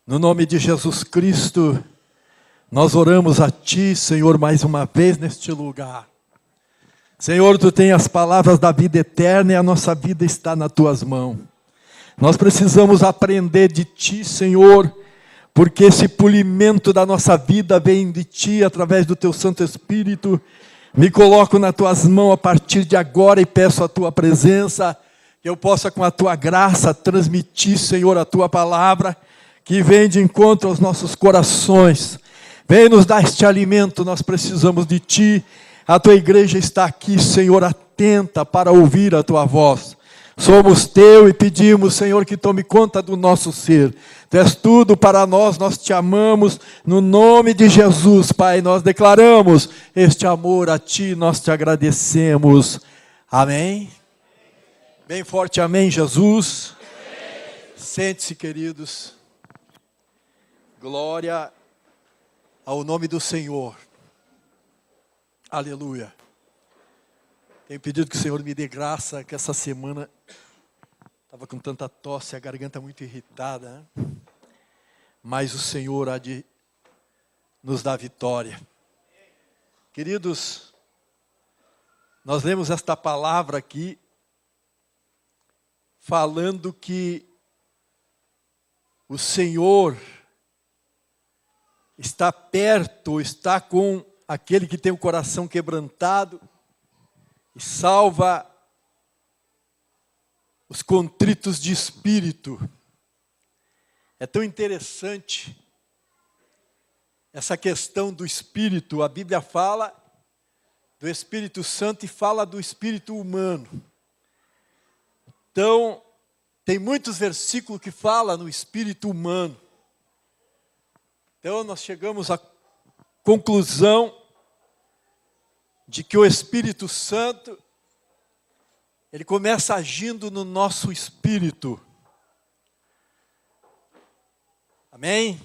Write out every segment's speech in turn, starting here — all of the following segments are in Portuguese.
No nome de Jesus Cristo, nós oramos a Ti, Senhor, mais uma vez neste lugar. Senhor, Tu tens as palavras da vida eterna e a nossa vida está nas Tuas mãos. Nós precisamos aprender de Ti, Senhor, porque esse polimento da nossa vida vem de Ti, através do Teu Santo Espírito. Me coloco nas Tuas mãos a partir de agora e peço a Tua presença, que eu possa com a Tua graça transmitir, Senhor, a Tua palavra, que vem de encontro aos nossos corações. Vem nos dar este alimento, nós precisamos de Ti. A Tua igreja está aqui, Senhor, atenta para ouvir a Tua voz. Somos Teu e pedimos, Senhor, que tome conta do nosso ser. Tu és tudo para nós, nós Te amamos. No nome de Jesus, Pai, nós declaramos este amor a Ti, nós Te agradecemos. Amém? Bem forte, amém, Jesus. Sente-se, queridos. Glória ao nome do Senhor. Aleluia. Tenho pedido que o Senhor me dê graça, que essa semana estava com tanta tosse, a garganta muito irritada, né? Mas o Senhor há de nos dar vitória. Queridos, nós lemos esta palavra aqui, falando que o Senhor está perto, está com aquele que tem o coração quebrantado e salva os contritos de espírito. É tão interessante essa questão do espírito. A Bíblia fala do Espírito Santo e fala do espírito humano. Então, tem muitos versículos que falam no espírito humano. Então, nós chegamos à conclusão de que o Espírito Santo, ele começa agindo no nosso espírito. Amém?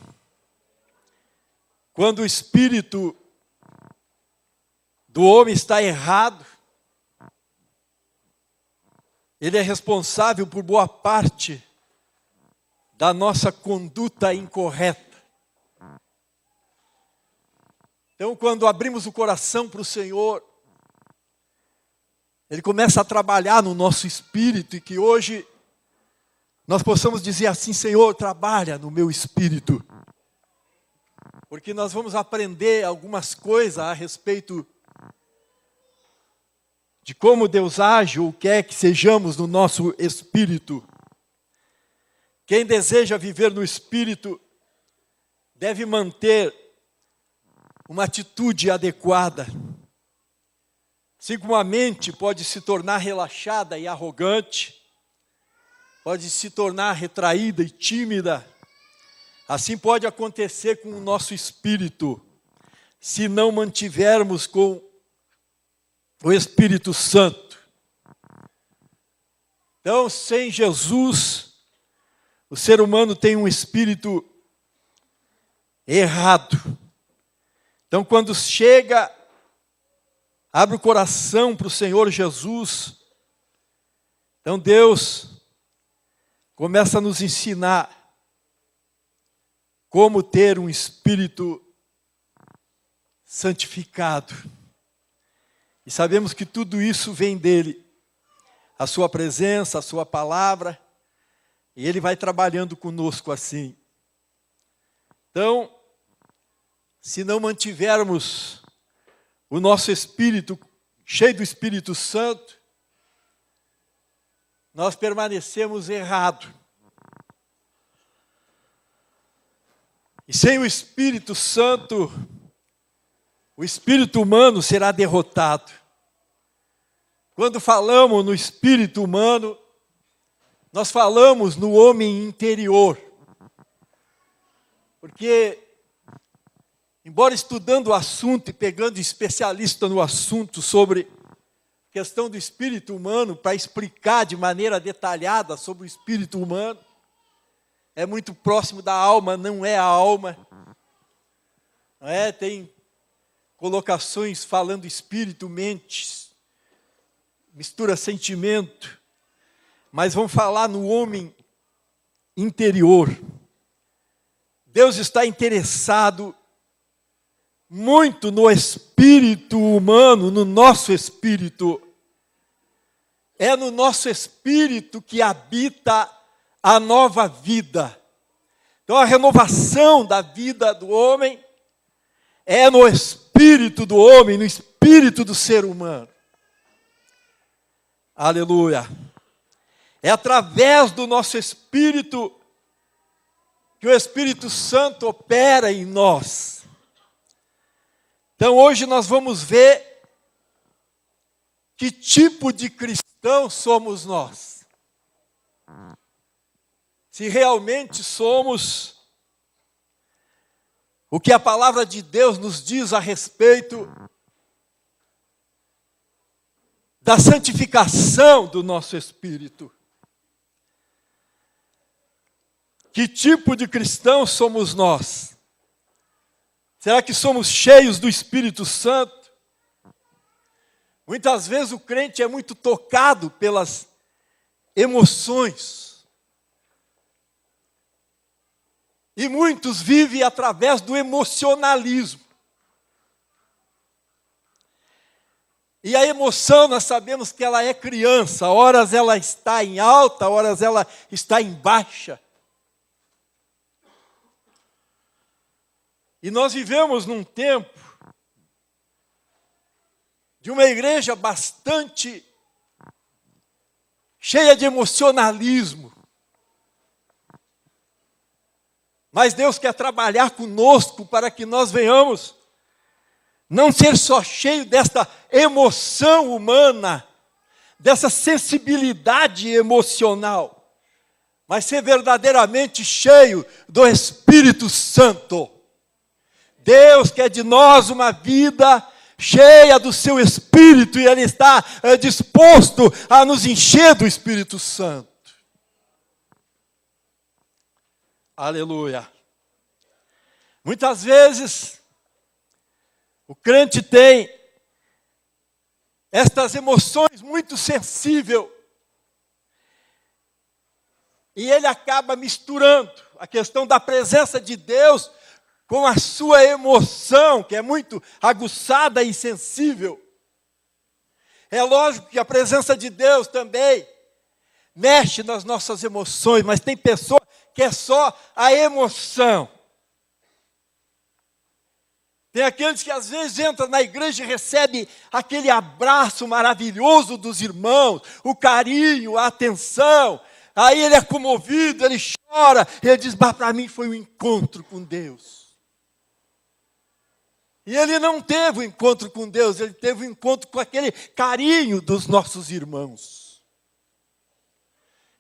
Quando o espírito do homem está errado, ele é responsável por boa parte da nossa conduta incorreta. Então, quando abrimos o coração para o Senhor, Ele começa a trabalhar no nosso espírito, e que hoje nós possamos dizer assim: Senhor, trabalha no meu espírito. Porque nós vamos aprender algumas coisas a respeito de como Deus age ou quer que sejamos no nosso espírito. Quem deseja viver no espírito deve manter uma atitude adequada. Assim como a mente pode se tornar relaxada e arrogante, pode se tornar retraída e tímida, assim pode acontecer com o nosso espírito, se não mantivermos com o Espírito Santo. Então, sem Jesus, o ser humano tem um espírito errado. Então, quando chega, abre o coração para o Senhor Jesus, então Deus começa a nos ensinar como ter um espírito santificado. E sabemos que tudo isso vem dele, a sua presença, a sua palavra, e ele vai trabalhando conosco assim. Então, se não mantivermos o nosso espírito cheio do Espírito Santo, nós permanecemos errados. E sem o Espírito Santo, o espírito humano será derrotado. Quando falamos no espírito humano, nós falamos no homem interior. Porque, embora estudando o assunto e pegando especialista no assunto sobre a questão do espírito humano, para explicar de maneira detalhada sobre o espírito humano, é muito próximo da alma, não é a alma. Não é? Tem colocações falando espírito, mente, mistura sentimento, mas vamos falar no homem interior. Deus está interessado muito no espírito humano, no nosso espírito. É no nosso espírito que habita a nova vida. Então a renovação da vida do homem é no espírito do homem, no espírito do ser humano. Aleluia. É através do nosso espírito que o Espírito Santo opera em nós. Então hoje nós vamos ver que tipo de cristão somos nós. Se realmente somos o que a palavra de Deus nos diz a respeito da santificação do nosso espírito. Que tipo de cristão somos nós? Será que somos cheios do Espírito Santo? Muitas vezes o crente é muito tocado pelas emoções. E muitos vivem através do emocionalismo. E a emoção, nós sabemos que ela é criança. Horas ela está em alta, horas ela está em baixa. E nós vivemos num tempo de uma igreja bastante cheia de emocionalismo. Mas Deus quer trabalhar conosco para que nós venhamos não ser só cheio desta emoção humana, dessa sensibilidade emocional, mas ser verdadeiramente cheio do Espírito Santo. Deus quer de nós uma vida cheia do seu Espírito e Ele está disposto a nos encher do Espírito Santo. Aleluia. Muitas vezes o crente tem estas emoções muito sensíveis e ele acaba misturando a questão da presença de Deus com a sua emoção, que é muito aguçada e sensível. É lógico que a presença de Deus também mexe nas nossas emoções, mas tem pessoa que é só a emoção. Tem aqueles que às vezes entram na igreja e recebem aquele abraço maravilhoso dos irmãos, o carinho, a atenção. Aí ele é comovido, ele chora, ele diz, mas para mim foi um encontro com Deus. E ele não teve um encontro com Deus, ele teve um encontro com aquele carinho dos nossos irmãos.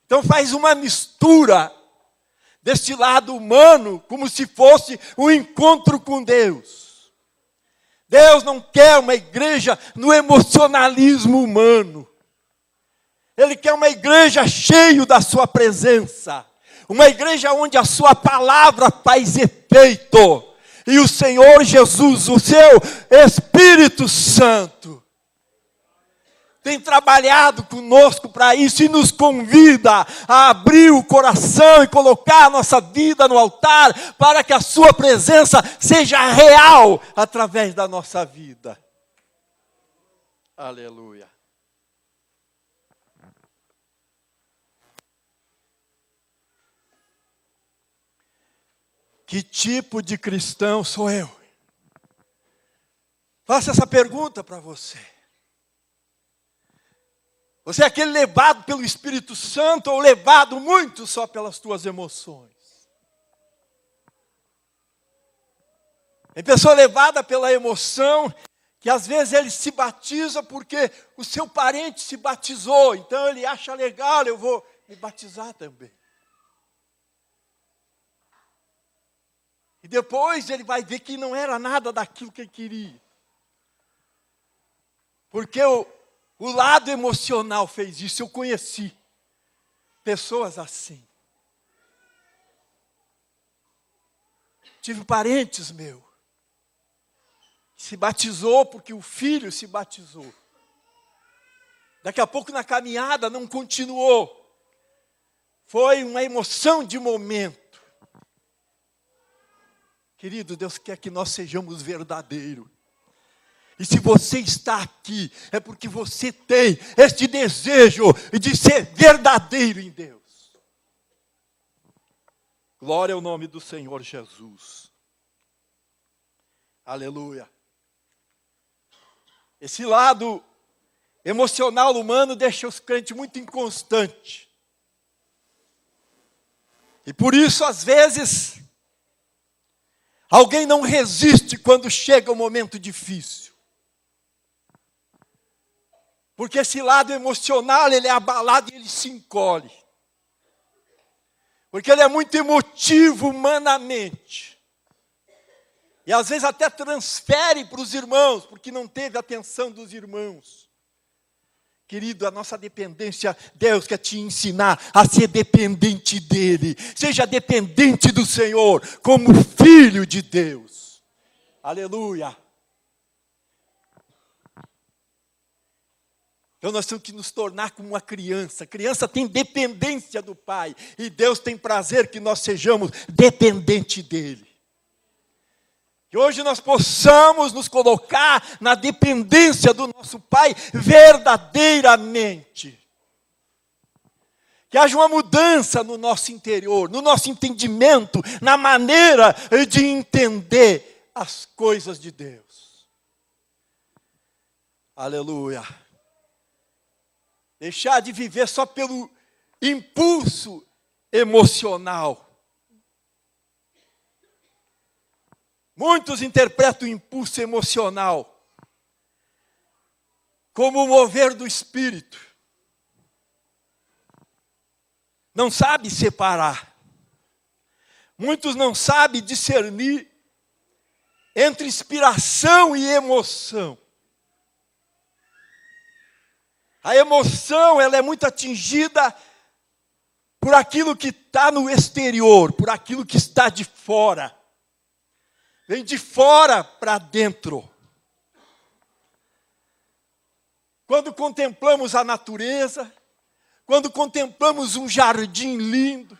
Então faz uma mistura deste lado humano, como se fosse um encontro com Deus. Deus não quer uma igreja no emocionalismo humano. Ele quer uma igreja cheia da sua presença. Uma igreja onde a sua palavra faz efeito. E o Senhor Jesus, o seu Espírito Santo, tem trabalhado conosco para isso e nos convida a abrir o coração e colocar a nossa vida no altar para que a sua presença seja real através da nossa vida. Aleluia. Que tipo de cristão sou eu? Faça essa pergunta para você. Você é aquele levado pelo Espírito Santo ou levado muito só pelas tuas emoções? Tem pessoa levada pela emoção, que às vezes ele se batiza porque o seu parente se batizou. Então ele acha legal, eu vou me batizar também. E depois ele vai ver que não era nada daquilo que ele queria. Porque o lado emocional fez isso. Eu conheci pessoas assim. Tive parentes meus que se batizou porque o filho se batizou. Daqui a pouco na caminhada não continuou. Foi uma emoção de momento. Querido, Deus quer que nós sejamos verdadeiros. E se você está aqui, é porque você tem este desejo de ser verdadeiro em Deus. Glória ao nome do Senhor Jesus. Aleluia. Esse lado emocional humano deixa os crentes muito inconstantes. E por isso, às vezes, alguém não resiste quando chega um momento difícil. Porque esse lado emocional, ele é abalado e ele se encolhe. Porque ele é muito emotivo humanamente. E às vezes até transfere para os irmãos, porque não teve a atenção dos irmãos. Querido, a nossa dependência, Deus quer te ensinar a ser dependente dEle. Seja dependente do Senhor, como filho de Deus. Aleluia. Então nós temos que nos tornar como uma criança. A criança tem dependência do pai. E Deus tem prazer que nós sejamos dependentes dEle. Que hoje nós possamos nos colocar na dependência do nosso Pai verdadeiramente. Que haja uma mudança no nosso interior, no nosso entendimento, na maneira de entender as coisas de Deus. Aleluia. Deixar de viver só pelo impulso emocional. Muitos interpretam o impulso emocional como o mover do espírito. Não sabe separar. Muitos não sabem discernir entre inspiração e emoção. A emoção, ela é muito atingida por aquilo que está no exterior, por aquilo que está de fora. Vem de fora para dentro. Quando contemplamos a natureza, quando contemplamos um jardim lindo,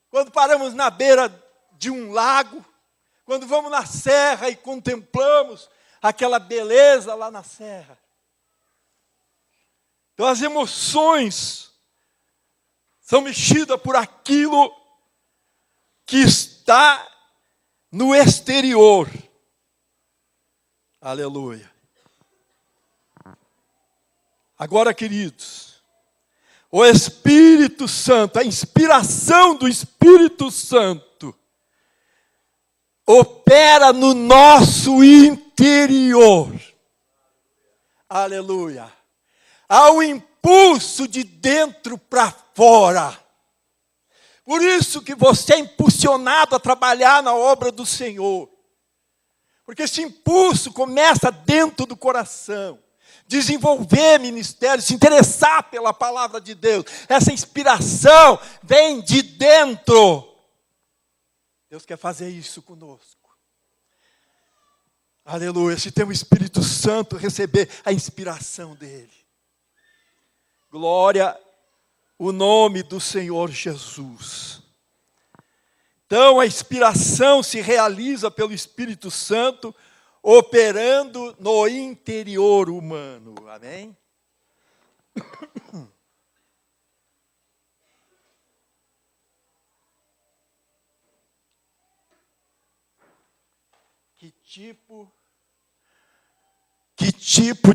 quando paramos na beira de um lago, quando vamos na serra e contemplamos aquela beleza lá na serra. Então as emoções são mexidas por aquilo que está no exterior. Aleluia. Agora, queridos, o Espírito Santo, a inspiração do Espírito Santo, opera no nosso interior. Aleluia. Há um impulso de dentro para fora. Por isso que você é impulsionado a trabalhar na obra do Senhor. Porque esse impulso começa dentro do coração. Desenvolver ministério, se interessar pela palavra de Deus. Essa inspiração vem de dentro. Deus quer fazer isso conosco. Aleluia. Se tem o Espírito Santo, receber a inspiração dele. Glória o nome do Senhor Jesus. Então a inspiração se realiza pelo Espírito Santo, operando no interior humano. Amém? Que tipo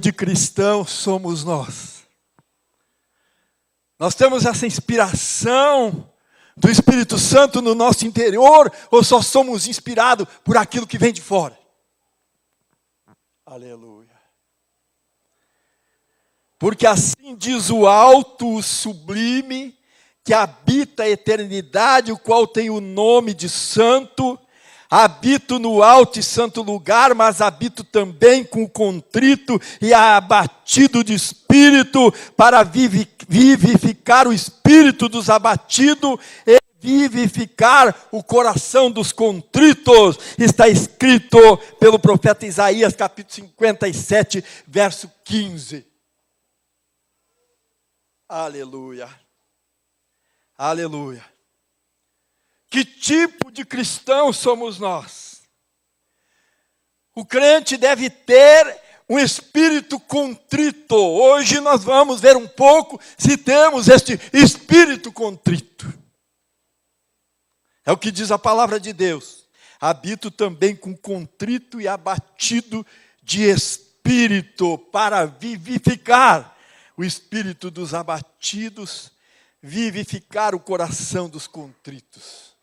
de cristão somos nós? Nós temos essa inspiração do Espírito Santo no nosso interior, ou só somos inspirados por aquilo que vem de fora? Aleluia. Porque assim diz o alto, o sublime, que habita a eternidade, o qual tem o nome de santo. Habito no alto e santo lugar, mas habito também com o contrito e abatido de espírito, para vivificar o espírito dos abatidos e vivificar o coração dos contritos. Está escrito pelo profeta Isaías, capítulo 57, verso 15. Aleluia. Aleluia. Que tipo de cristão somos nós? O crente deve ter um espírito contrito. Hoje nós vamos ver um pouco se temos este espírito contrito. É o que diz a palavra de Deus. Habito também com contrito e abatido de espírito, para vivificar o espírito dos abatidos, vivificar o coração dos contritos.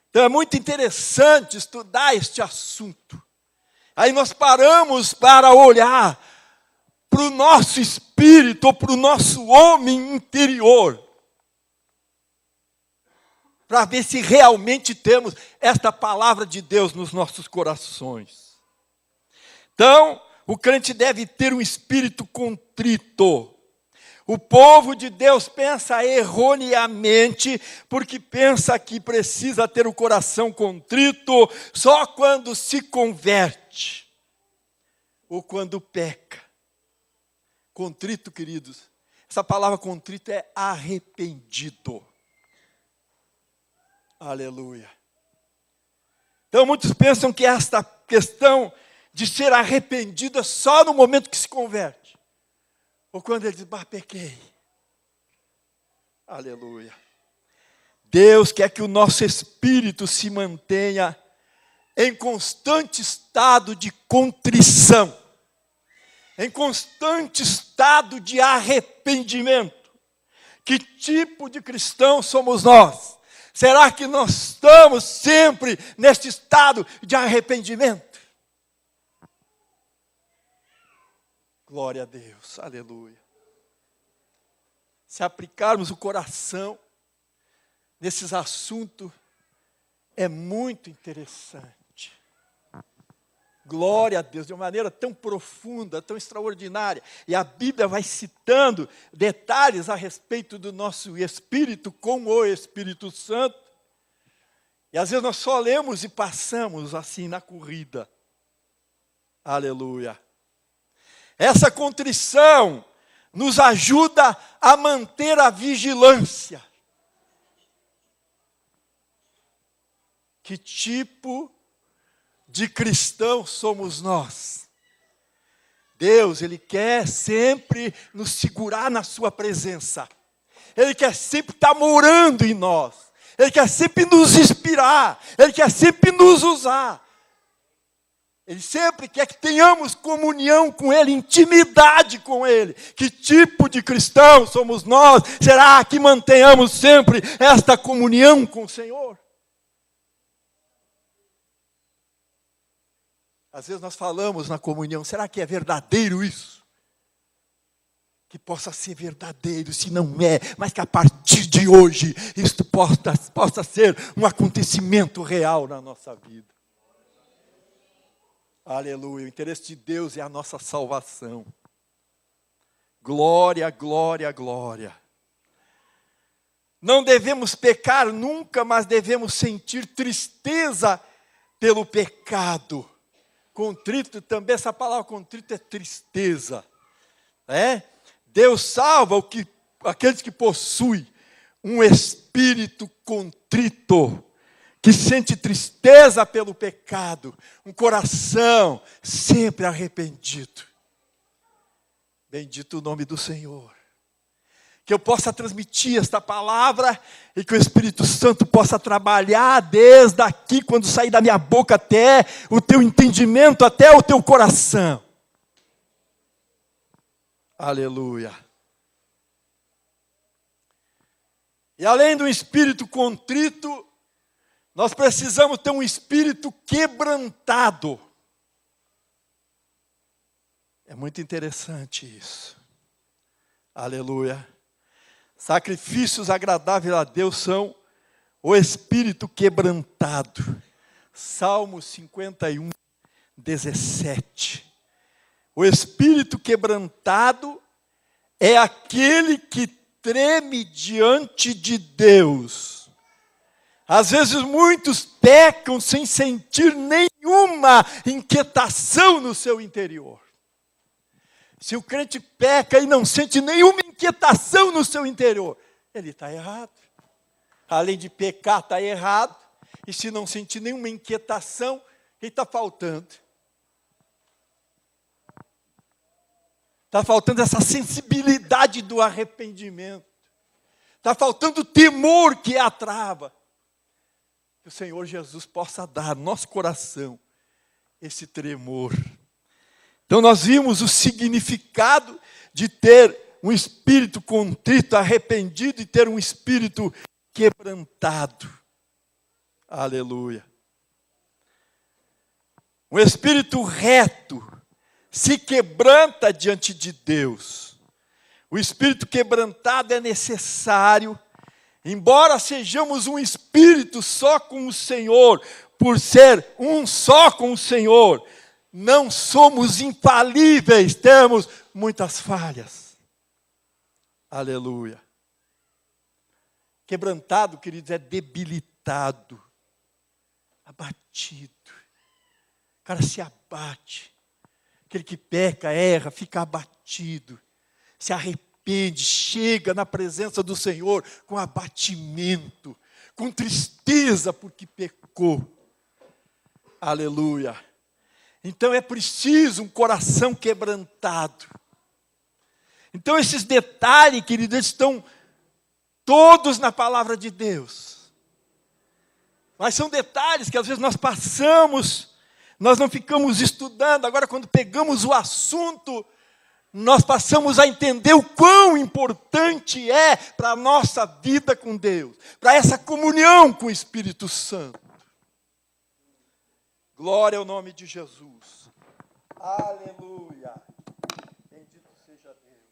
Então é muito interessante estudar este assunto. Aí nós paramos para olhar para o nosso espírito, para o nosso homem interior, para ver se realmente temos esta palavra de Deus nos nossos corações. Então, o crente deve ter um espírito contrito. O povo de Deus pensa erroneamente, porque pensa que precisa ter o coração contrito só quando se converte, ou quando peca. Contrito, queridos, essa palavra contrito é arrependido. Aleluia. Então muitos pensam que esta questão de ser arrependido é só no momento que se converte. Ou quando ele diz, pequei. Aleluia. Deus quer que o nosso espírito se mantenha em constante estado de contrição, em constante estado de arrependimento. Que tipo de cristão somos nós? Será que nós estamos sempre neste estado de arrependimento? Glória a Deus, aleluia. Se aplicarmos o coração nesses assuntos, é muito interessante. Glória a Deus, de uma maneira tão profunda, tão extraordinária. E a Bíblia vai citando detalhes a respeito do nosso espírito com o Espírito Santo. E às vezes nós só lemos e passamos assim na corrida. Aleluia. Essa contrição nos ajuda a manter a vigilância. Que tipo de cristão somos nós? Deus, Ele quer sempre nos segurar na sua presença. Ele quer sempre estar morando em nós. Ele quer sempre nos inspirar. Ele quer sempre nos usar. Ele sempre quer que tenhamos comunhão com Ele, intimidade com Ele. Que tipo de cristão somos nós? Será que mantenhamos sempre esta comunhão com o Senhor? Às vezes nós falamos na comunhão, será que é verdadeiro isso? Que possa ser verdadeiro, se não é, mas que a partir de hoje, isto possa ser um acontecimento real na nossa vida. Aleluia, o interesse de Deus é a nossa salvação. Glória, glória, glória. Não devemos pecar nunca, mas devemos sentir tristeza pelo pecado. Contrito também, essa palavra contrito é tristeza. Deus salva aqueles que possuem um espírito contrito, que sente tristeza pelo pecado, um coração sempre arrependido. Bendito o nome do Senhor. Que eu possa transmitir esta palavra e que o Espírito Santo possa trabalhar desde aqui, quando sair da minha boca, até o teu entendimento, até o teu coração. Aleluia. E além do espírito contrito, nós precisamos ter um espírito quebrantado. É muito interessante isso. Aleluia. Sacrifícios agradáveis a Deus são o espírito quebrantado. Salmo 51, 17. O espírito quebrantado é aquele que treme diante de Deus. Às vezes muitos pecam sem sentir nenhuma inquietação no seu interior. Se o crente peca e não sente nenhuma inquietação no seu interior, ele está errado. Além de pecar, está errado. E se não sentir nenhuma inquietação, o que está faltando? Está faltando essa sensibilidade do arrependimento. Está faltando o temor que é a trava. Que o Senhor Jesus possa dar no nosso coração esse tremor. Então nós vimos o significado de ter um espírito contrito, arrependido, e ter um espírito quebrantado. Aleluia. Um espírito reto se quebranta diante de Deus. O espírito quebrantado é necessário, embora sejamos um espírito só com o Senhor, por ser um só com o Senhor, não somos infalíveis, temos muitas falhas. Aleluia. Quebrantado, queridos, é debilitado, abatido. O cara se abate. Aquele que peca, erra, fica abatido. Se arrepende, chega na presença do Senhor com abatimento, com tristeza porque pecou. Aleluia. Então é preciso um coração quebrantado. Então esses detalhes, queridos, eles estão todos na palavra de Deus. Mas são detalhes que às vezes nós passamos, nós não ficamos estudando. Agora, quando pegamos o assunto, nós passamos a entender o quão importante é para a nossa vida com Deus, para essa comunhão com o Espírito Santo. Glória ao nome de Jesus. Aleluia. Bendito seja Deus.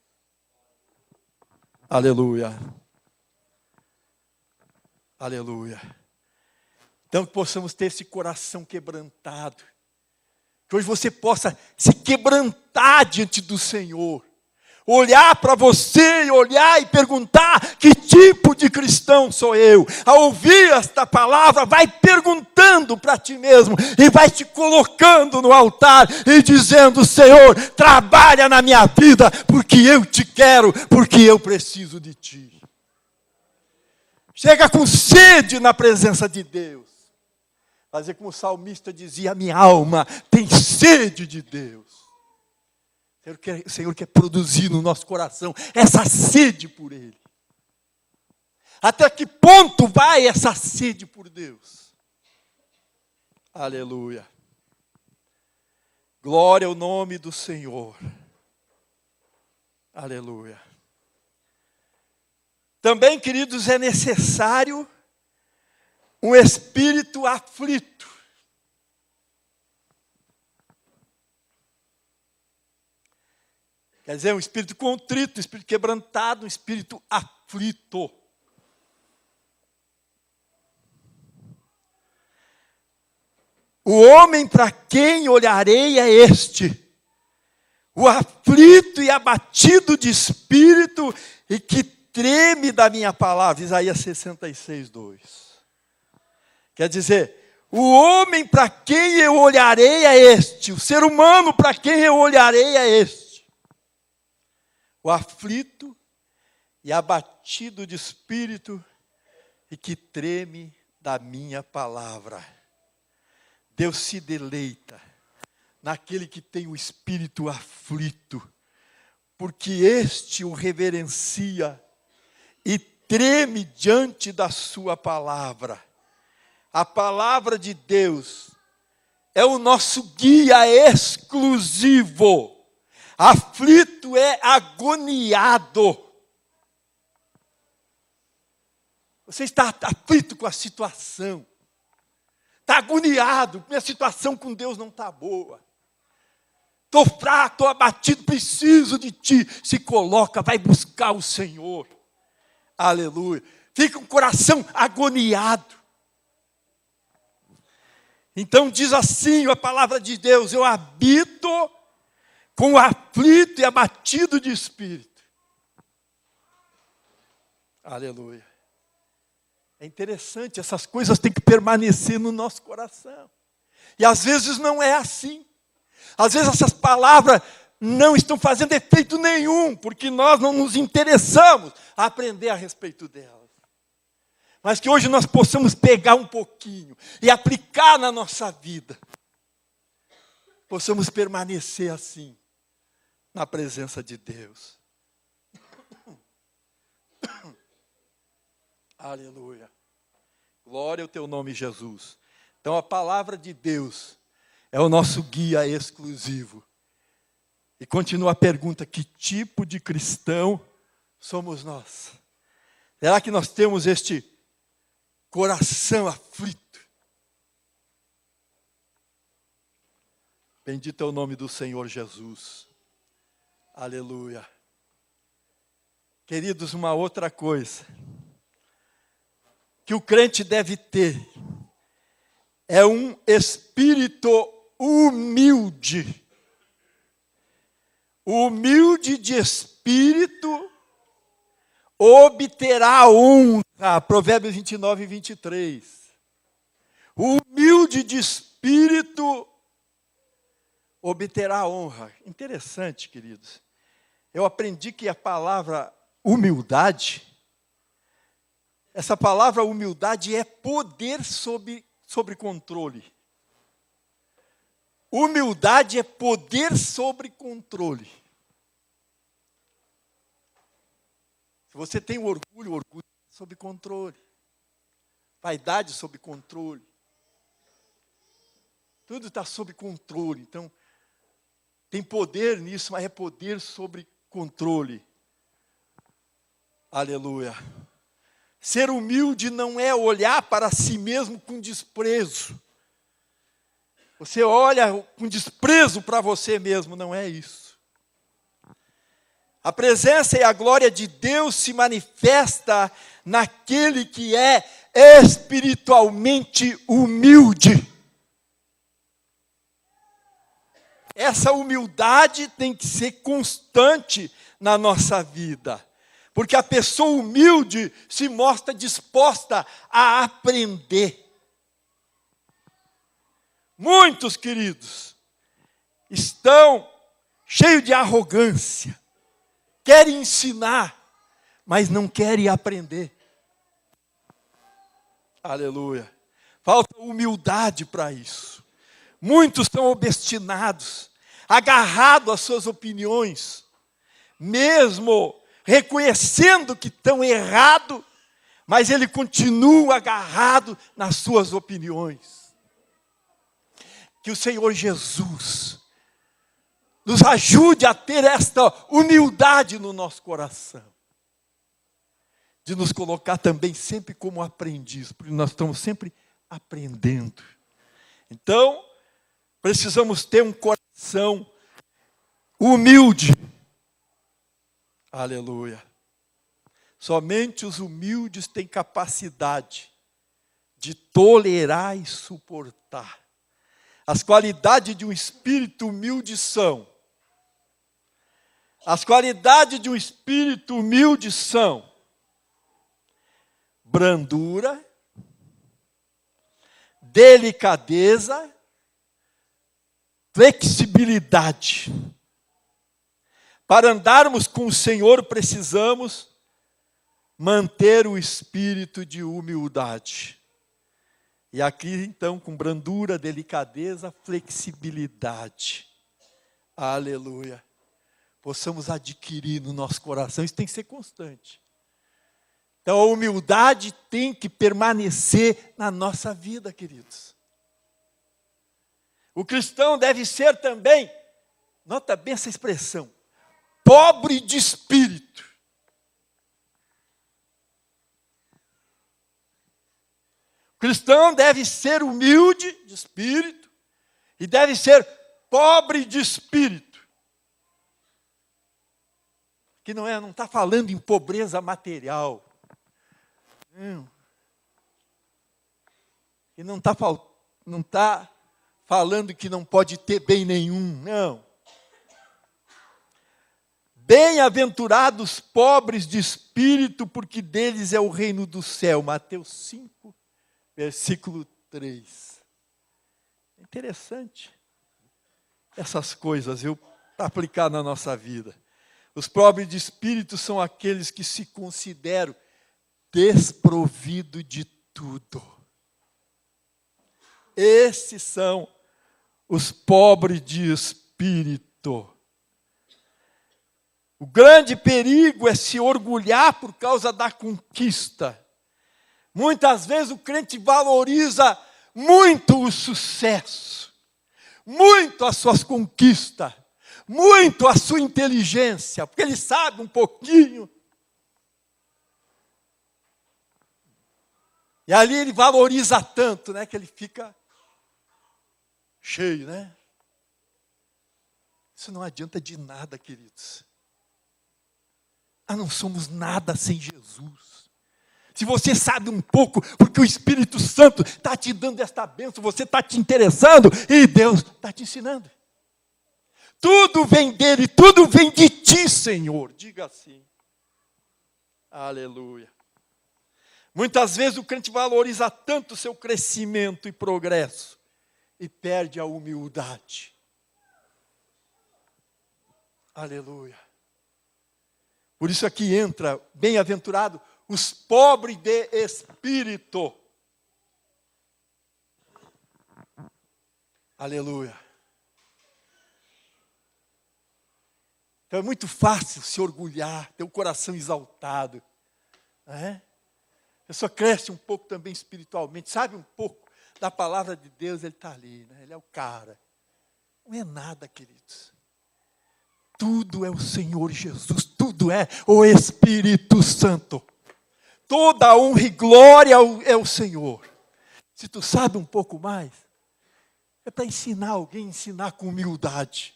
Aleluia. Aleluia. Então que possamos ter esse coração quebrantado. Que hoje você possa se quebrantar diante do Senhor. Olhar para você, olhar e perguntar: que tipo de cristão sou eu? Ao ouvir esta palavra, vai perguntando para ti mesmo e vai te colocando no altar e dizendo: Senhor, trabalha na minha vida, porque eu te quero, porque eu preciso de ti. Chega com sede na presença de Deus. Fazer como o salmista dizia: minha alma tem sede de Deus. O Senhor quer produzir no nosso coração essa sede por Ele. Até que ponto vai essa sede por Deus? Aleluia. Glória ao nome do Senhor. Aleluia. Também, queridos, é necessário um espírito aflito. Quer dizer, um espírito contrito, um espírito quebrantado, um espírito aflito. O homem para quem olharei é este, o aflito e abatido de espírito e que treme da minha palavra. Isaías 66, 2. Quer dizer, o homem para quem eu olharei é este, o ser humano para quem eu olharei é este. O aflito e abatido de espírito e que treme da minha palavra. Deus se deleita naquele que tem o espírito aflito, porque este o reverencia e treme diante da sua palavra. A palavra de Deus é o nosso guia exclusivo. Aflito é agoniado. Você está aflito com a situação. Está agoniado. Minha situação com Deus não está boa. Estou fraco, estou abatido, preciso de ti. Se coloca, vai buscar o Senhor. Aleluia. Fica com o coração agoniado. Então diz assim a palavra de Deus: eu habito com o aflito e abatido de espírito. Aleluia. É interessante, essas coisas têm que permanecer no nosso coração. E às vezes não é assim. Às vezes essas palavras não estão fazendo efeito nenhum, porque nós não nos interessamos a aprender a respeito delas. mas que hoje nós possamos pegar um pouquinho e aplicar na nossa vida. Possamos permanecer assim, na presença de Deus. Aleluia. Glória ao teu nome, Jesus. Então a palavra de Deus é o nosso guia exclusivo. E continua a pergunta: que tipo de cristão somos nós? Será que nós temos este coração aflito? Bendito é o nome do Senhor Jesus. Aleluia. Queridos, uma outra coisa que o crente deve ter é um espírito humilde. Humilde de espírito obterá honra. Provérbios 29 e 23. Humilde de espírito obterá honra. Interessante, queridos. Eu aprendi que a palavra humildade, essa palavra humildade é poder sobre controle. Humildade é poder sobre controle. Se você tem orgulho é sob controle. Vaidade sob controle. Tudo está sob controle. Então, tem poder nisso, mas é poder sobre controle. Aleluia. Ser humilde não é olhar para si mesmo com desprezo. Você olha com desprezo para você mesmo, não é isso. A presença e a glória de Deus se manifesta naquele que é espiritualmente humilde. Essa humildade tem que ser constante na nossa vida. Porque a pessoa humilde se mostra disposta a aprender. Muitos, queridos, estão cheios de arrogância. Querem ensinar, mas não querem aprender. Aleluia. Falta humildade para isso. Muitos são obstinados, agarrados às suas opiniões, mesmo reconhecendo que estão errados, mas ele continua agarrado nas suas opiniões. Que o Senhor Jesus nos ajude a ter esta humildade no nosso coração, de nos colocar também sempre como aprendiz, porque nós estamos sempre aprendendo. Então, precisamos ter um coração humilde. Aleluia. Somente os humildes têm capacidade de tolerar e suportar. As qualidades de um espírito humilde são: as qualidades de um espírito humilde são brandura, delicadeza, flexibilidade. Para andarmos com o Senhor, precisamos manter o espírito de humildade. E aqui, então, com brandura, delicadeza, flexibilidade. Aleluia. Possamos adquirir no nosso coração. Isso tem que ser constante. Então, a humildade tem que permanecer na nossa vida, queridos. O cristão deve ser também, nota bem essa expressão, pobre de espírito. O cristão deve ser humilde de espírito e deve ser pobre de espírito. Que não está falando em pobreza material. Não. E não está falando que não pode ter bem nenhum, não. Bem-aventurados pobres de espírito, porque deles é o reino do céu. Mateus 5, versículo 3. Interessante essas coisas, para aplicar na nossa vida. Os pobres de espírito são aqueles que se consideram desprovido de tudo. Esses são os pobres de espírito. O grande perigo é se orgulhar por causa da conquista. Muitas vezes o crente valoriza muito o sucesso, muito as suas conquistas, muito a sua inteligência, porque ele sabe um pouquinho. E ali ele valoriza tanto, né, que ele fica cheio, né? Isso não adianta de nada, queridos. Nós não somos nada sem Jesus. Se você sabe um pouco, porque o Espírito Santo está te dando esta bênção, você está te interessando e Deus está te ensinando. Tudo vem dele, tudo vem de ti, Senhor. Diga assim. Aleluia. Muitas vezes o crente valoriza tanto o seu crescimento e progresso e perde a humildade. Aleluia. Por isso aqui entra, bem-aventurado, os pobres de espírito. Aleluia. Então é muito fácil se orgulhar, ter o coração exaltado. Não é? A pessoa cresce um pouco também espiritualmente, sabe um pouco da palavra de Deus, ele está ali, né? Ele é o cara. Não é nada, queridos. Tudo é o Senhor Jesus, tudo é o Espírito Santo. Toda a honra e glória é o Senhor. Se tu sabe um pouco mais, é para ensinar alguém, ensinar com humildade.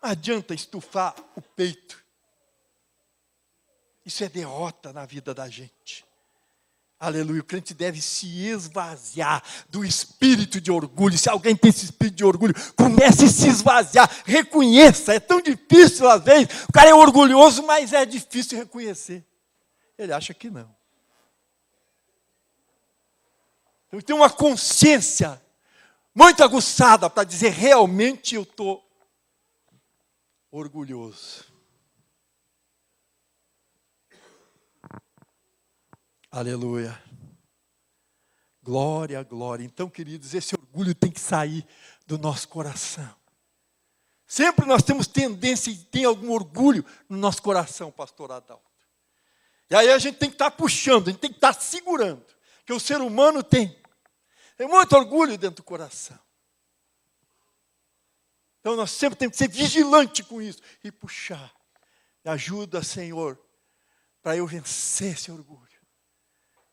Não adianta estufar o peito. Isso é derrota na vida da gente. Aleluia, o crente deve se esvaziar do espírito de orgulho. Se alguém tem esse espírito de orgulho, comece a se esvaziar, reconheça. É tão difícil às vezes, o cara é orgulhoso, mas é difícil reconhecer. Ele acha que não. Então tem uma consciência muito aguçada para dizer, realmente eu estou orgulhoso. Aleluia. Glória, glória. Então, queridos, esse orgulho tem que sair do nosso coração. Sempre nós temos tendência e tem algum orgulho no nosso coração, pastor Adalto. E aí a gente tem que estar puxando, a gente tem que estar segurando. Porque o ser humano tem muito orgulho dentro do coração. Então nós sempre temos que ser vigilante com isso e puxar. Me ajuda, Senhor, para eu vencer esse orgulho.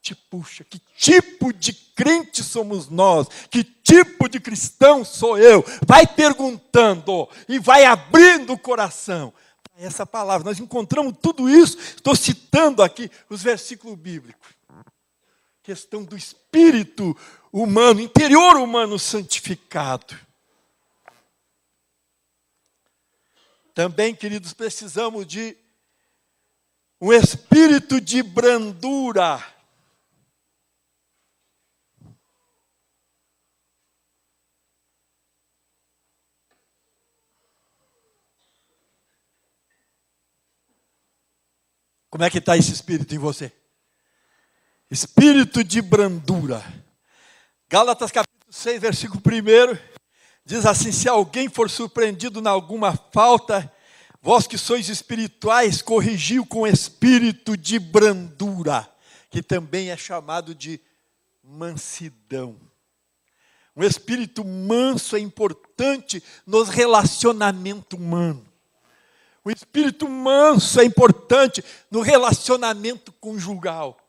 Te puxa, que tipo de crente somos nós? Que tipo de cristão sou eu? Vai perguntando e vai abrindo o coração. Essa palavra, nós encontramos tudo isso, estou citando aqui os versículos bíblicos. Questão do espírito humano, interior humano santificado. Também, queridos, precisamos de um espírito de brandura. Como é que está esse espírito em você? Espírito de brandura. Gálatas capítulo 6, versículo 1, diz assim, se alguém for surpreendido em alguma falta, vós que sois espirituais, corrigiu com espírito de brandura, que também é chamado de mansidão. Um espírito manso é importante nos relacionamentos humanos. O espírito manso é importante no relacionamento conjugal.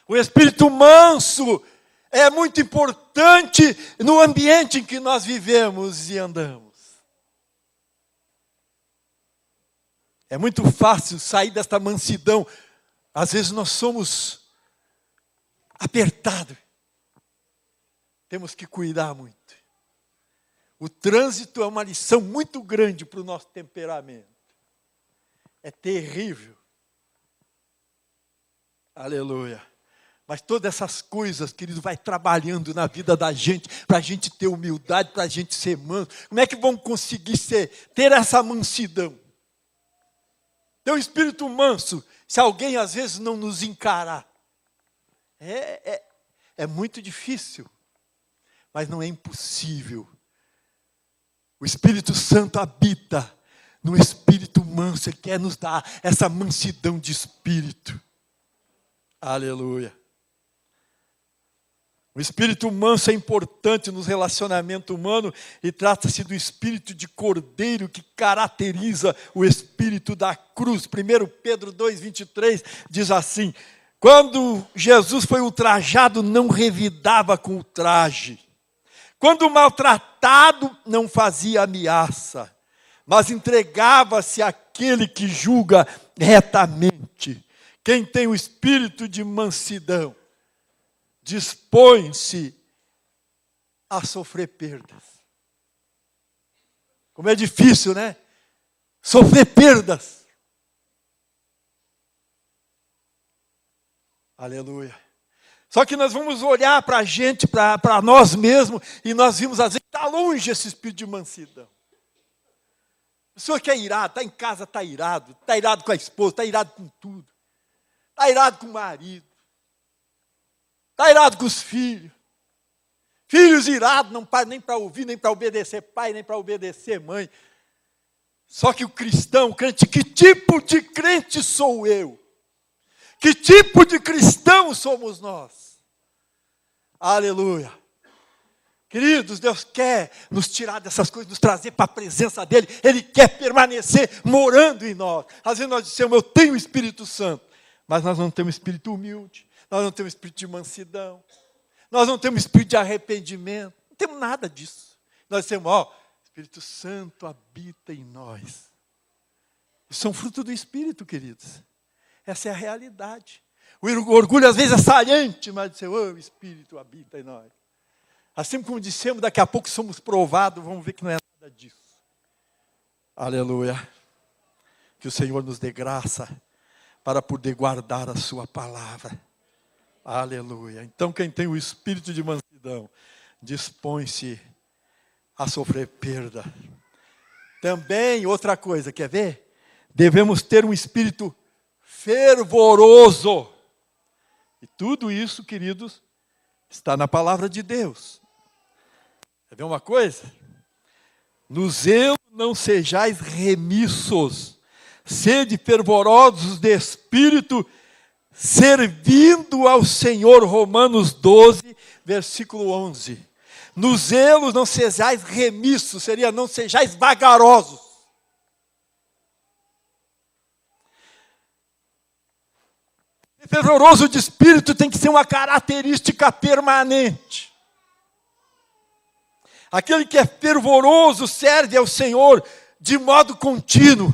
O espírito manso é muito importante no ambiente em que nós vivemos e andamos. É muito fácil sair desta mansidão. Às vezes nós somos apertados. Temos que cuidar muito. O trânsito é uma lição muito grande para o nosso temperamento. É terrível. Aleluia. Mas todas essas coisas, querido, vai trabalhando na vida da gente, para a gente ter humildade, para a gente ser manso. Como é que vamos conseguir ter essa mansidão? Ter um espírito manso Se alguém às vezes não nos encarar. É muito difícil, mas não é impossível. O Espírito Santo habita no espírito manso. Ele quer nos dar essa mansidão de espírito. Aleluia. O espírito manso é importante nos relacionamentos humanos e trata-se do espírito de cordeiro que caracteriza o espírito da cruz. 1 Pedro 2,23 diz assim: quando Jesus foi ultrajado, não revidava com ultraje. Quando maltratado, não fazia ameaça, mas entregava-se àquele que julga retamente. Quem tem o espírito de mansidão dispõe-se a sofrer perdas. Como é difícil, né? Sofrer perdas. Aleluia. Só que nós vamos olhar para a gente, para nós mesmos, e nós vimos às vezes que está longe esse espírito de mansidão. A pessoa que é irado, está em casa, está irado com a esposa, está irado com tudo. Está irado com o marido. Está irado com os filhos. Filhos irados, não param nem para ouvir, nem para obedecer pai, nem para obedecer mãe. Só que o cristão, o crente, que tipo de crente sou eu? Que tipo de cristão somos nós? Aleluia. Queridos, Deus quer nos tirar dessas coisas, nos trazer para a presença dEle. Ele quer permanecer morando em nós. Às vezes nós dizemos, eu tenho o Espírito Santo, mas nós não temos espírito humilde. Nós não temos espírito de mansidão. Nós não temos espírito de arrependimento. Não temos nada disso. Nós temos, Espírito Santo habita em nós. Isso são fruto do Espírito, queridos. Essa é a realidade. O orgulho às vezes é saliente, mas o Espírito habita em nós. Assim como dissemos, daqui a pouco somos provados, vamos ver que não é nada disso. Aleluia. Que o Senhor nos dê graça para poder guardar a sua palavra. Aleluia. Então quem tem o espírito de mansidão, dispõe-se a sofrer perda. Também, outra coisa, quer ver? Devemos ter um espírito fervoroso. E tudo isso, queridos, está na palavra de Deus. Quer ver uma coisa? No zelo não sejais remissos, sede fervorosos de espírito, servindo ao Senhor. Romanos 12, versículo 11. No zelo não sejais remissos, seria não sejais vagarosos. Fervoroso de espírito tem que ser uma característica permanente. Aquele que é fervoroso serve ao Senhor de modo contínuo.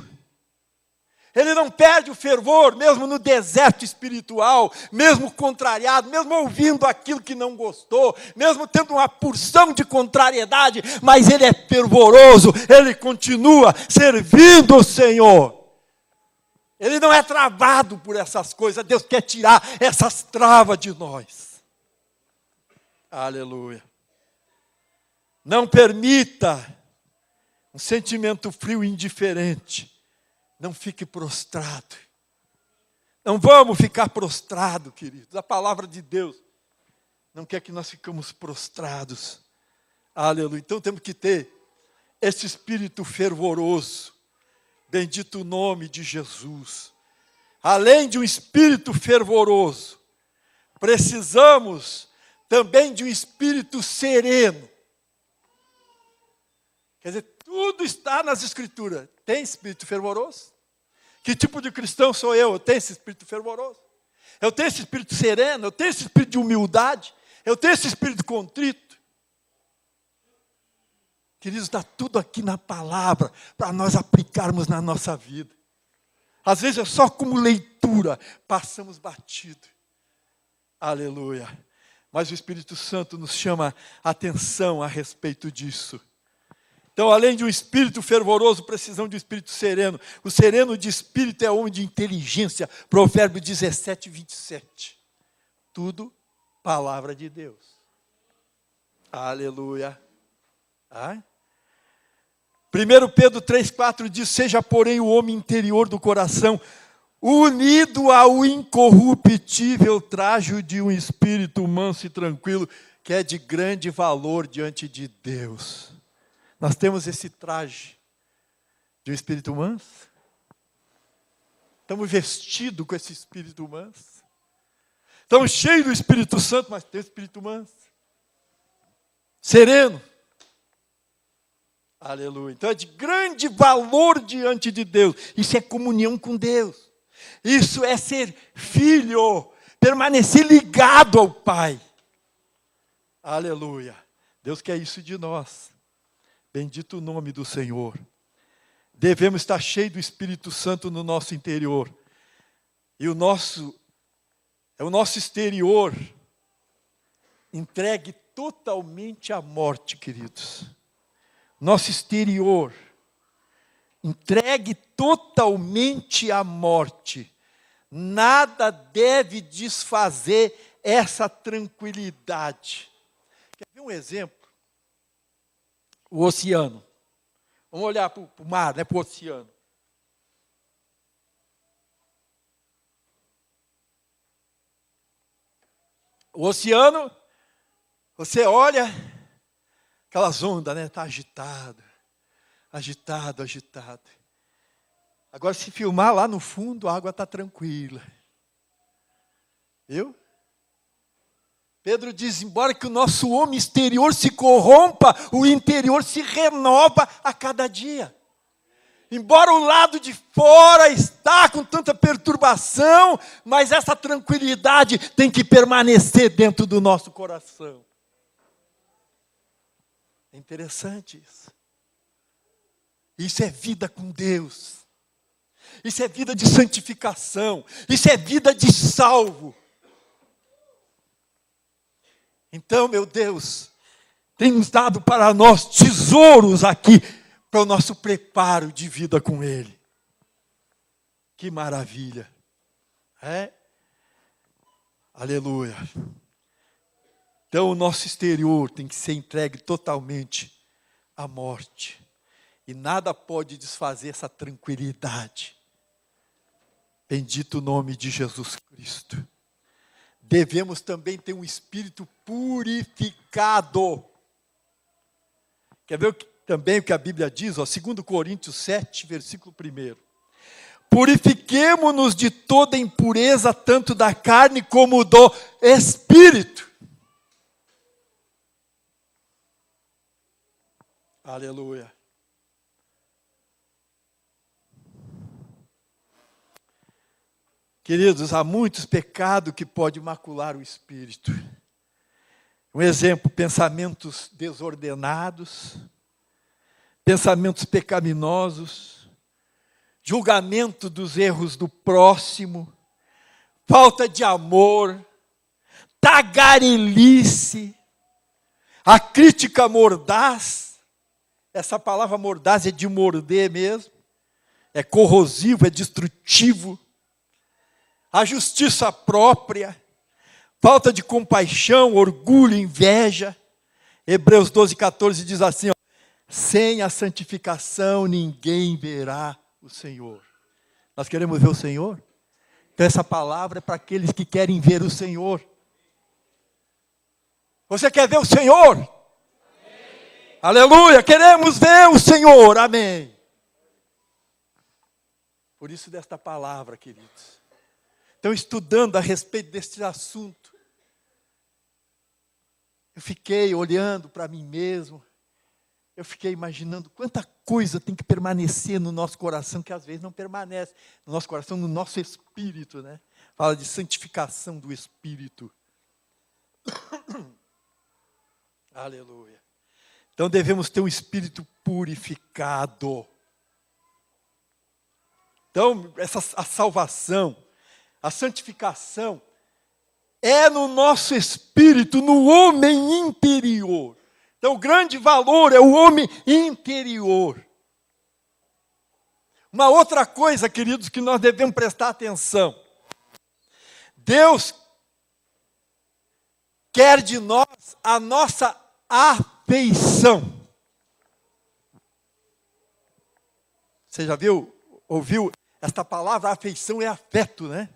Ele não perde o fervor, mesmo no deserto espiritual, mesmo contrariado, mesmo ouvindo aquilo que não gostou, mesmo tendo uma porção de contrariedade, mas ele é fervoroso, ele continua servindo o Senhor. Ele não é travado por essas coisas. Deus quer tirar essas travas de nós. Aleluia. Não permita um sentimento frio e indiferente. Não fique prostrado. Não vamos ficar prostrados, queridos. A palavra de Deus não quer que nós ficamos prostrados. Aleluia. Então temos que ter esse espírito fervoroso. Bendito o nome de Jesus. Além de um espírito fervoroso, precisamos também de um espírito sereno. Quer dizer, tudo está nas Escrituras. Tem espírito fervoroso? Que tipo de cristão sou eu? Eu tenho esse espírito fervoroso? Eu tenho esse espírito sereno? Eu tenho esse espírito de humildade? Eu tenho esse espírito contrito? Queridos, está tudo aqui na palavra, para nós aplicarmos na nossa vida. Às vezes é só como leitura, passamos batido. Aleluia. Mas o Espírito Santo nos chama a atenção a respeito disso. Então, além de um espírito fervoroso, precisamos de um espírito sereno. O sereno de espírito é homem de inteligência. Provérbio 17, 27. Tudo palavra de Deus. Aleluia. 1 Pedro 3,4 diz, seja porém o homem interior do coração unido ao incorruptível trajo de um espírito manso e tranquilo, que é de grande valor diante de Deus. Nós temos esse traje de um espírito manso. Estamos vestidos com esse espírito manso. Estamos cheios do Espírito Santo, mas tem o espírito manso. Sereno. Aleluia. Então é de grande valor diante de Deus. Isso é comunhão com Deus. Isso é ser filho, permanecer ligado ao Pai. Aleluia. Deus quer isso de nós. Bendito o nome do Senhor. Devemos estar cheios do Espírito Santo no nosso interior. E o nosso exterior entregue totalmente à morte, queridos. Nosso exterior entregue totalmente à morte. Nada deve desfazer essa tranquilidade. Quer ver um exemplo? O oceano. Vamos olhar para o mar, para o oceano. O oceano, você olha, aquelas ondas, está agitado. Agitado. Agora, se filmar lá no fundo, a água está tranquila. Viu? Pedro diz, embora que o nosso homem exterior se corrompa, o interior se renova a cada dia. Embora o lado de fora está com tanta perturbação, mas essa tranquilidade tem que permanecer dentro do nosso coração. É interessante isso. Isso é vida com Deus. Isso é vida de santificação. Isso é vida de salvo. Então, meu Deus, tem nos dado para nós tesouros aqui, para o nosso preparo de vida com Ele. Que maravilha. Aleluia. Então, o nosso exterior tem que ser entregue totalmente à morte. E nada pode desfazer essa tranquilidade. Bendito o nome de Jesus Cristo. Devemos também ter um espírito purificado. Quer ver também o que a Bíblia diz? 2 Coríntios 7, versículo 1. Purifiquemo-nos de toda impureza, tanto da carne como do espírito. Aleluia. Queridos, há muitos pecados que podem macular o espírito. Um exemplo, pensamentos desordenados, pensamentos pecaminosos, julgamento dos erros do próximo, falta de amor, tagarelice, a crítica mordaz. Essa palavra mordaz é de morder mesmo, é corrosivo, é destrutivo. A justiça própria, falta de compaixão, orgulho, inveja. Hebreus 12, 14 diz assim, sem a santificação ninguém verá o Senhor. Nós queremos ver o Senhor? Então essa palavra é para aqueles que querem ver o Senhor. Você quer ver o Senhor? Amém. Aleluia, queremos ver o Senhor, amém. Por isso desta palavra, queridos. Então, estudando a respeito deste assunto, eu fiquei olhando para mim mesmo, eu fiquei imaginando quanta coisa tem que permanecer no nosso coração, que às vezes não permanece no nosso coração, no nosso espírito, né? Fala de santificação do espírito. Aleluia. Então, devemos ter um espírito purificado. Então, a salvação, a santificação é no nosso espírito, no homem interior. Então, o grande valor é o homem interior. Uma outra coisa, queridos, que nós devemos prestar atenção. Deus quer de nós a nossa afeição. Você já ouviu Esta palavra afeição é afeto, né?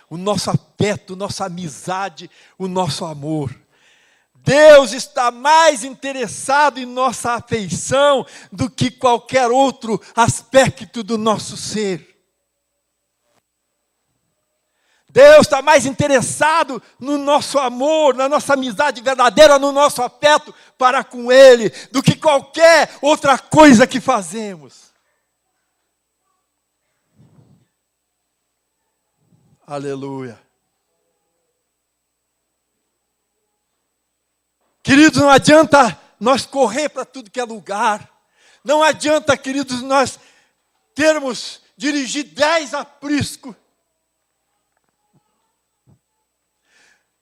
O nosso afeto, nossa amizade, o nosso amor. Deus está mais interessado em nossa afeição do que qualquer outro aspecto do nosso ser. Deus está mais interessado no nosso amor, na nossa amizade verdadeira, no nosso afeto para com Ele, do que qualquer outra coisa que fazemos. Aleluia. Queridos, não adianta nós correr para tudo que é lugar. Não adianta, queridos, nós dirigir 10 apriscos.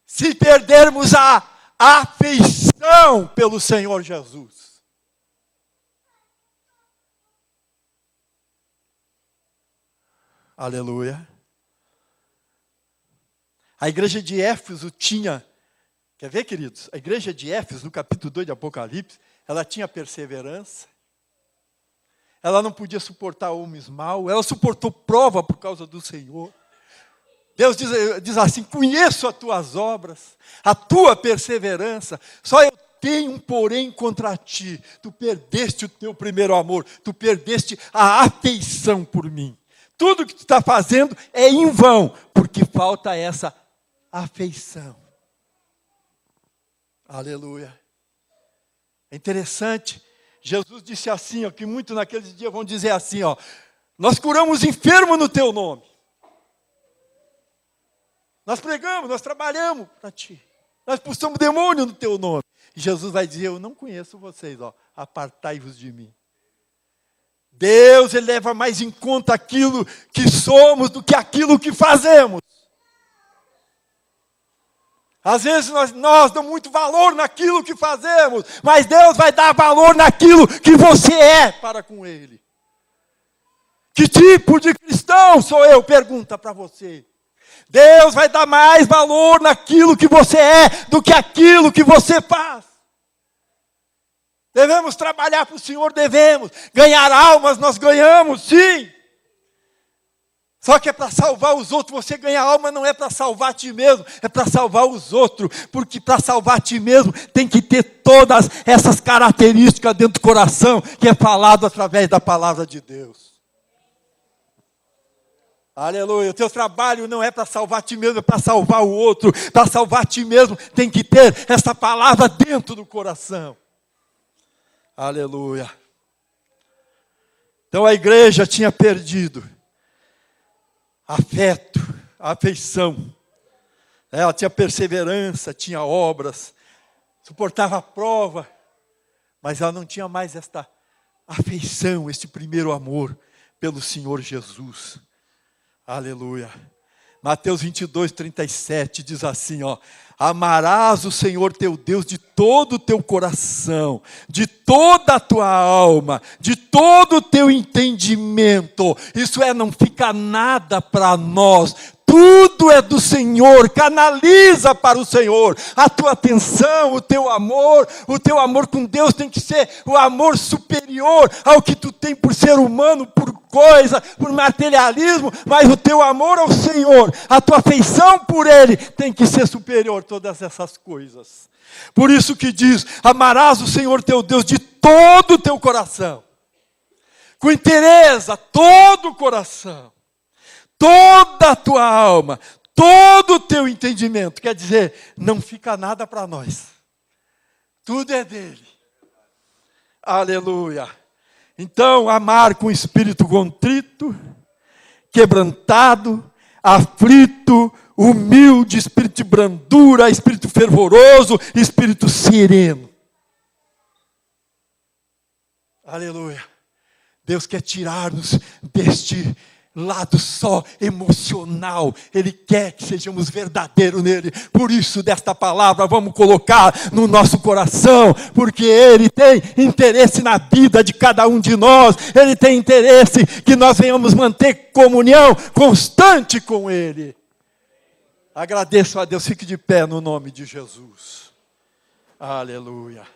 Se perdermos a afeição pelo Senhor Jesus. Aleluia. A igreja de Éfeso tinha, quer ver, queridos? A igreja de Éfeso, no capítulo 2 de Apocalipse, ela tinha perseverança. Ela não podia suportar homens maus, ela suportou prova por causa do Senhor. Deus diz assim, conheço as tuas obras, a tua perseverança, só eu tenho um porém contra ti. Tu perdeste o teu primeiro amor, tu perdeste a afeição por mim. Tudo que tu está fazendo é em vão, porque falta essa afeição. Aleluia. É interessante, Jesus disse assim, ó, que muito naqueles dias vão dizer assim, ó, nós curamos enfermos no teu nome. Nós pregamos, nós trabalhamos para ti. Nós expulsamos demônio no teu nome. E Jesus vai dizer, eu não conheço vocês, ó, apartai-vos de mim. Deus, Ele leva mais em conta aquilo que somos do que aquilo que fazemos. Às vezes nós damos muito valor naquilo que fazemos, mas Deus vai dar valor naquilo que você é para com Ele. Que tipo de cristão sou eu? Pergunta para você. Deus vai dar mais valor naquilo que você é do que aquilo que você faz. Devemos trabalhar para o Senhor, devemos. Ganhar almas, nós ganhamos, sim. Só que é para salvar os outros. Você ganhar alma não é para salvar a ti mesmo, é para salvar os outros. Porque para salvar a ti mesmo tem que ter todas essas características dentro do coração que é falado através da palavra de Deus. Aleluia, o teu trabalho não é para salvar a ti mesmo, é para salvar o outro. Para salvar a ti mesmo tem que ter essa palavra dentro do coração. Aleluia. Então a igreja tinha perdido afeto, afeição. Ela tinha perseverança, tinha obras, suportava a prova, mas ela não tinha mais esta afeição, este primeiro amor pelo Senhor Jesus. Aleluia. Mateus 22, 37 diz assim, ó, amarás o Senhor teu Deus de todo o teu coração, de toda a tua alma, de todo o teu entendimento. Isso é, não fica nada para nós. Tudo é do Senhor, canaliza para o Senhor. A tua atenção, o teu amor com Deus tem que ser o amor superior ao que tu tem por ser humano, por coisa, por materialismo, mas o teu amor ao Senhor, a tua afeição por Ele tem que ser superior a todas essas coisas. Por isso que diz, amarás o Senhor teu Deus de todo o teu coração, com interesse, todo o coração, toda a tua alma, todo o teu entendimento. Quer dizer, não fica nada para nós. Tudo é dele. Aleluia. Então, amar com espírito contrito, quebrantado, aflito, humilde, espírito de brandura, espírito fervoroso, espírito sereno. Aleluia. Deus quer tirar-nos deste lado só emocional. Ele quer que sejamos verdadeiros nele. Por isso, desta palavra, vamos colocar no nosso coração, porque Ele tem interesse na vida de cada um de nós. Ele tem interesse que nós venhamos manter comunhão constante com Ele. Agradeço a Deus, fique de pé no nome de Jesus. Aleluia.